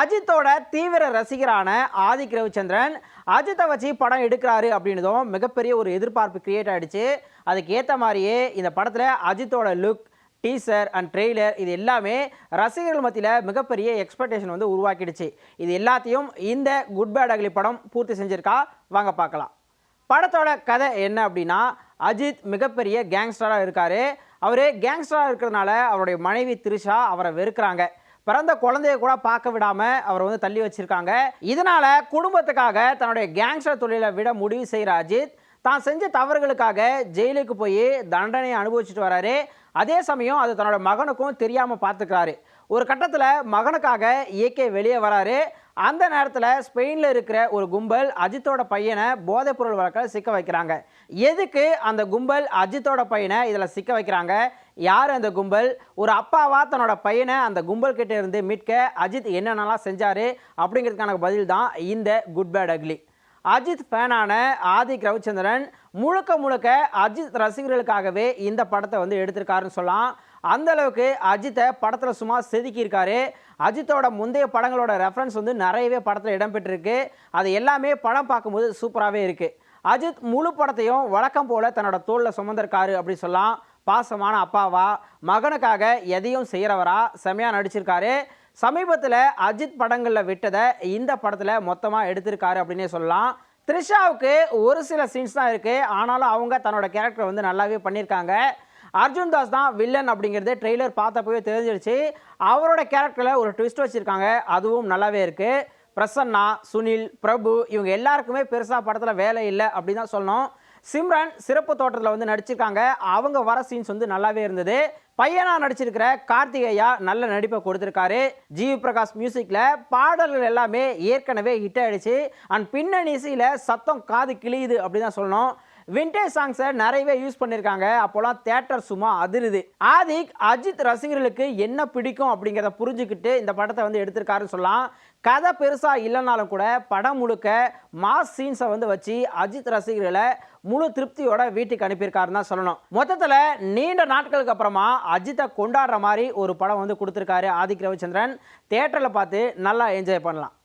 அஜித்தோட தீவிர ரசிகரான ஆதிக் ரவிச்சந்திரன் அஜித்தை வச்சு படம் எடுக்கிறாரு அப்படின்னதும் மிகப்பெரிய ஒரு எதிர்பார்ப்பு கிரியேட் ஆகிடுச்சு. அதுக்கு ஏற்ற மாதிரியே இந்த படத்தில் அஜித்தோட லுக், டீசர் அண்ட் ட்ரெய்லர் இது எல்லாமே ரசிகர்கள் மத்தியில் மிகப்பெரிய எக்ஸ்பெக்டேஷன் வந்து உருவாக்கிடுச்சு. இது எல்லாத்தையும் இந்த குட் பேட் அக்லி படம் பூர்த்தி செஞ்சிருக்கா, வாங்க பார்க்கலாம். படத்தோட கதை என்ன அப்படின்னா, அஜித் மிகப்பெரிய கேங்ஸ்டராக இருக்கார். அவர் கேங்ஸ்டராக இருக்கிறதுனால அவருடைய மனைவி த்ரிஷா அவரை வெறுக்கிறாங்க. பிறந்த குழந்தைய கூட பார்க்க விடாமல் அவரை வந்து தள்ளி வச்சிருக்காங்க. இதனால் குடும்பத்துக்காக தன்னுடைய கேங்ஸ்டர் தொழிலை விட முடிவு செய்கிற அஜித் தான் செஞ்ச தவறுகளுக்காக ஜெயிலுக்கு போய் தண்டனையை அனுபவிச்சுட்டு வராரு. அதே சமயம் அது தன்னோட மகனுக்கும் தெரியாமல் பார்த்துக்கிறாரு. ஒரு கட்டத்தில் மகனுக்காக இயற்கை வெளியே வராரு. அந்த நேரத்தில் ஸ்பெயினில் இருக்கிற ஒரு கும்பல் அஜித்தோட பையனை போதைப்பொருள் வழக்கில் சிக்க வைக்கிறாங்க. எதுக்கு அந்த கும்பல் அஜித்தோட பையனை இதில் சிக்க வைக்கிறாங்க? யார் அந்த கும்பல்? ஒரு அப்பாவா தன்னோட பையனை அந்த கும்பல் கிட்ட இருந்து மீட்க அஜித் என்னென்னலாம் செஞ்சார் அப்படிங்கிறதுக்கான பதில் தான் இந்த குட் பேட் அக்லி. அஜித் ஃபேனான ஆதிக் ரவிச்சந்திரன் முழுக்க அஜித் ரசிகர்களுக்காகவே இந்த படத்தை வந்து எடுத்திருக்காருன்னு சொல்லலாம். அந்த அளவுக்கு அஜித்தை படத்தில் சும்மா செதுக்கியிருக்காரு. அஜித்தோட முந்தைய படங்களோட ரெஃபரன்ஸ் வந்து நிறையவே படத்தில் இடம்பெற்றிருக்கு. அது எல்லாமே படம் பார்க்கும்போது சூப்பராகவே இருக்குது. அஜித் முழு படத்தையும் வழக்கம் போல் தன்னோட தோளில் சுமந்திருக்காரு அப்படி சொல்லலாம். பாசமான அப்பாவா, மகனுக்காக எதையும் செய்கிறவரா செமையாக நடிச்சிருக்காரு. சமீபத்தில் அஜித் படங்களில் விட்டதை இந்த படத்தில் மொத்தமாக எடுத்திருக்காரு அப்படின்னே சொல்லலாம். த்ரிஷாவுக்கு ஒரு சில சீன்ஸ் தான் இருக்குது, ஆனாலும் அவங்க தன்னோட கேரக்டரை வந்து நல்லாவே பண்ணியிருக்காங்க. அர்ஜுன் தாஸ் தான் வில்லன் அப்படிங்கிறது ட்ரெய்லர் பார்த்தப்பவே தெரிஞ்சிருச்சு. அவரோட கேரக்டரில் ஒரு ட்விஸ்ட் வச்சுருக்காங்க, அதுவும் நல்லாவே இருக்குது. பிரசன்னா, சுனில், பிரபு இவங்க எல்லாருக்குமே பெருசாக படத்தில் வேலை இல்லை அப்படின்னு தான் சொல்லணும். சிம்ரன் சிறப்பு தோற்றத்தில் வந்து நடிச்சிருக்காங்க. அவங்க வர சீன்ஸ் வந்து நல்லாவே இருந்தது. பையனாக நடிச்சிருக்கிற கார்த்திகேயா நல்ல நடிப்பை கொடுத்துருக்காரு. ஜிவி பிரகாஷ் மியூசிக்கில் பாடல்கள் எல்லாமே ஏற்கனவே ஹிட் ஆகிடுச்சு. அண்ட் பின்னணி இசையில் சத்தம் காது கிளியுது அப்படின்னு தான் சொல்லணும். விண்டேஜ் சாங்ஸை நிறையவே யூஸ் பண்ணியிருக்காங்க. அப்போலாம் தேட்டர் சும்மா அதிருது. ஆதிக் அஜித் ரசிகர்களுக்கு என்ன பிடிக்கும் அப்படிங்கிறத புரிஞ்சுக்கிட்டு இந்த படத்தை வந்து எடுத்திருக்காருன்னு சொல்லலாம். கதை பெருசாக இல்லைனாலும் கூட படம் முழுக்க மாஸ் சீன்ஸை வந்து வச்சு அஜித் ரசிகர்களை முழு திருப்தியோட வீட்டுக்கு அனுப்பியிருக்காருன்னு தான் சொல்லணும். மொத்தத்தில் நீண்ட நாட்களுக்கு அப்புறமா அஜித்தை கொண்டாடுற மாதிரி ஒரு படம் வந்து கொடுத்துருக்காரு ஆதிக் ரவிச்சந்திரன். தேட்டரில் பார்த்து நல்லா என்ஜாய் பண்ணலாம்.